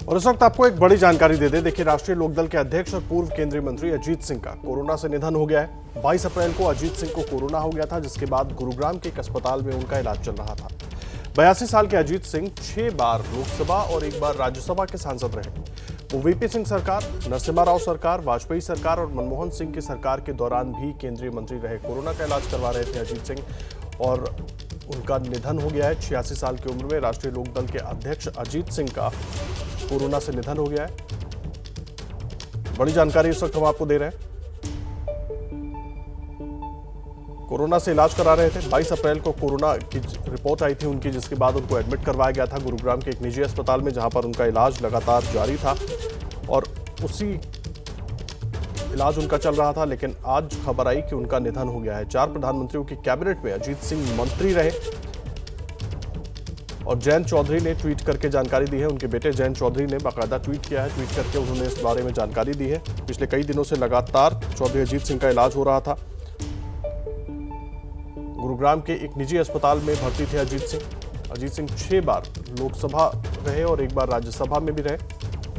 और इस वक्त आपको एक बड़ी जानकारी दे दें। देखिए, राष्ट्रीय लोकदल के अध्यक्ष और पूर्व केंद्रीय मंत्री अजीत सिंह का कोरोना से निधन हो गया है। 22 अप्रैल को अजीत सिंह को कोरोना हो गया था, जिसके बाद गुरुग्राम के एक अस्पताल में उनका इलाज चल रहा था। 82 साल के अजीत सिंह 6 बार लोकसभा और 1 बार राज्यसभा के सांसद रहे। वो वीपी सिंह सरकार, नरसिम्हा राव सरकार, वाजपेयी सरकार और मनमोहन सिंह की सरकार के दौरान भी केंद्रीय मंत्री रहे। कोरोना का इलाज करवा रहे थे अजीत सिंह और उनका निधन हो गया है। 86 साल की उम्र में राष्ट्रीय लोकदल के अध्यक्ष अजीत सिंह का कोरोना से निधन हो गया है। बड़ी जानकारी इस वक्त हम आपको दे रहे हैं। कोरोना से इलाज करा रहे थे। 22 अप्रैल को कोरोना की रिपोर्ट आई थी उनकी, जिसके बाद उनको एडमिट करवाया गया था गुरुग्राम के एक निजी अस्पताल में, जहां पर उनका इलाज लगातार जारी था और उसी इलाज उनका चल रहा था। लेकिन आज खबर आई कि उनका निधन हो गया है। 4 प्रधानमंत्रियों की कैबिनेट में अजीत सिंह मंत्री रहे और जयंत चौधरी ने ट्वीट करके जानकारी दी है। उनके बेटे जयंत चौधरी ने बाकायदा ट्वीट किया है। ट्वीट करके उन्होंने इस बारे में जानकारी दी है। पिछले कई दिनों से लगातार चौधरी अजीत सिंह का इलाज हो रहा था। गुरुग्राम के एक निजी अस्पताल में भर्ती थे अजीत सिंह। अजीत सिंह 6 बार लोकसभा रहे और 1 बार राज्यसभा में भी रहे।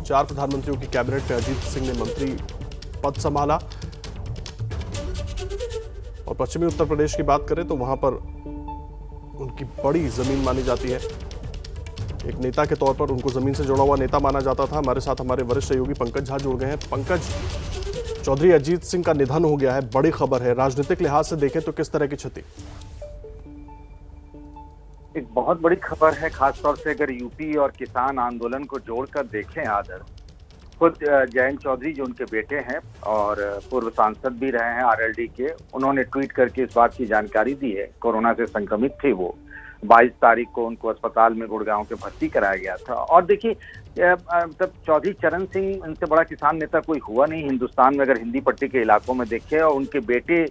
4 प्रधानमंत्रियों की कैबिनेट में अजीत सिंह ने मंत्री पद संभाला। और पश्चिमी उत्तर प्रदेश की बात करें तो वहां पर उनकी बड़ी जमीन मानी जाती है। एक नेता के तौर पर उनको जमीन से जुड़ा हुआ नेता माना जाता था। हमारे साथ हमारे वरिष्ठ सहयोगी पंकज झा जुड़ गए हैं। पंकज, चौधरी अजीत सिंह का निधन हो गया है, बड़ी खबर है। राजनीतिक लिहाज से देखें तो किस तरह की क्षति? एक बहुत बड़ी खबर है, खासतौर से अगर यूपी और किसान आंदोलन को जोड़कर देखें। आदर खुद जयंत चौधरी जो उनके बेटे हैं और पूर्व सांसद भी रहे हैं आरएलडी के, उन्होंने ट्वीट करके इस बात की जानकारी दी है। कोरोना से संक्रमित थे वो। 22 तारीख को उनको अस्पताल में गुड़गांव के भर्ती कराया गया था। और देखिए, तब चौधरी चरण सिंह इनसे बड़ा किसान नेता कोई हुआ नहीं हिंदुस्तान में, अगर हिंदी पट्टी के इलाकों में देखें। और उनके बेटे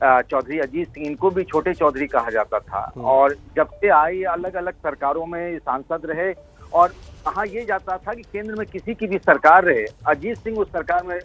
चौधरी अजीत सिंह, इनको भी छोटे चौधरी कहा जाता था। और जब से आए अलग अलग सरकारों में सांसद रहे और कहा यह जाता था कि केंद्र में किसी की भी सरकार रहे, अजीत सिंह उस सरकार में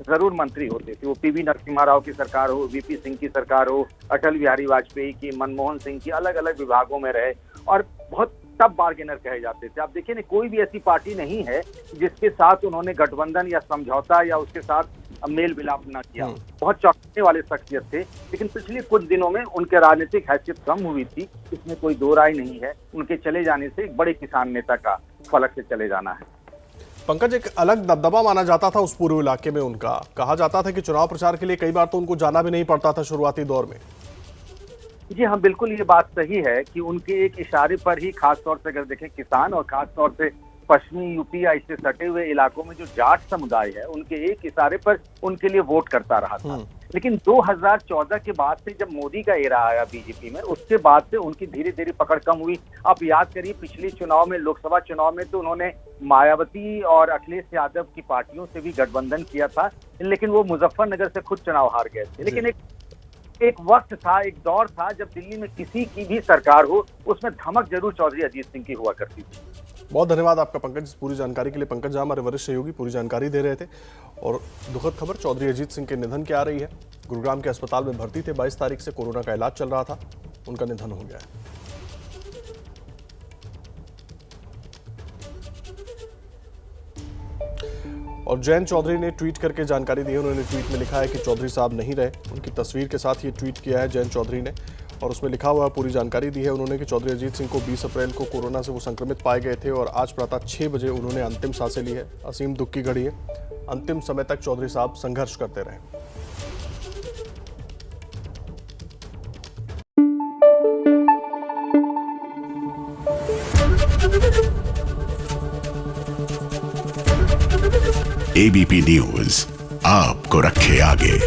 जरूर मंत्री होते थे। वो पीवी नरसिम्हा राव की सरकार हो, वीपी सिंह की सरकार हो, अटल बिहारी वाजपेयी की, मनमोहन सिंह की, अलग अलग विभागों में रहे और बहुत टफ बार्गेनर कहे जाते थे। आप देखिए ना, कोई भी ऐसी पार्टी नहीं है जिसके साथ उन्होंने गठबंधन या समझौता या उसके साथ मेल मिलाप न किया। बहुत चौंकाने वाले शख्सियत थे। लेकिन पिछले कुछ दिनों में उनके राजनीतिक हैसियत कम हुई थी, इसमें कोई दो राय नहीं है। उनके चले जाने से एक बड़े किसान नेता का फलक से चले जाना है। पंकज, एक अलग दबदबा माना जाता था उस पूरे इलाके में उनका। कहा जाता था कि चुनाव प्रचार के लिए कई बार तो उनको जाना भी नहीं पड़ता था शुरुआती दौर में। जी हाँ, बिल्कुल ये बात सही है कि उनके एक इशारे पर ही, खासतौर से अगर देखें किसान और खासतौर से पश्चिमी यूपी या इससे सटे हुए इलाकों में जो जाट समुदाय है, उनके एक इशारे पर उनके लिए वोट करता रहा था। लेकिन 2014 के बाद से जब मोदी का एरा आया बीजेपी में, उसके बाद से उनकी धीरे धीरे पकड़ कम हुई। आप याद करिए, पिछले चुनाव में, लोकसभा चुनाव में तो उन्होंने मायावती और अखिलेश यादव की पार्टियों से भी गठबंधन किया था, लेकिन वो मुजफ्फरनगर से खुद चुनाव हार गए थे। लेकिन एक वक्त था, एक दौर था जब दिल्ली में किसी की भी सरकार हो, उसमें धमक जरूर चौधरी अजीत सिंह की हुआ करती थी। बहुत धन्यवाद आपका पंकज, पूरी जानकारी के लिए। पंकज झा हमारे वरिष्ठ सहयोगी पूरी जानकारी दे रहे थे। और दुखद खबर चौधरी अजीत सिंह के निधन की आ रही है। गुरुग्राम के अस्पताल में भर्ती थे। 22 तारीख से कोरोना का इलाज चल रहा था, उनका निधन हो गया है। और जयंत चौधरी ने ट्वीट करके जानकारी दी है। उन्होंने ट्वीट में लिखा है कि चौधरी साहब नहीं रहे। उनकी तस्वीर के साथ ये ट्वीट किया है जयंत चौधरी ने और उसमें लिखा हुआ पूरी जानकारी दी है उन्होंने कि चौधरी अजीत सिंह को 20 अप्रैल को कोरोना से वो संक्रमित पाए गए थे और आज प्रातः 6 बजे उन्होंने अंतिम सांसें ली है। असीम दुख की घड़ी है। अंतिम समय तक चौधरी साहब संघर्ष करते रहे। एबीपी न्यूज आपको रखे आगे।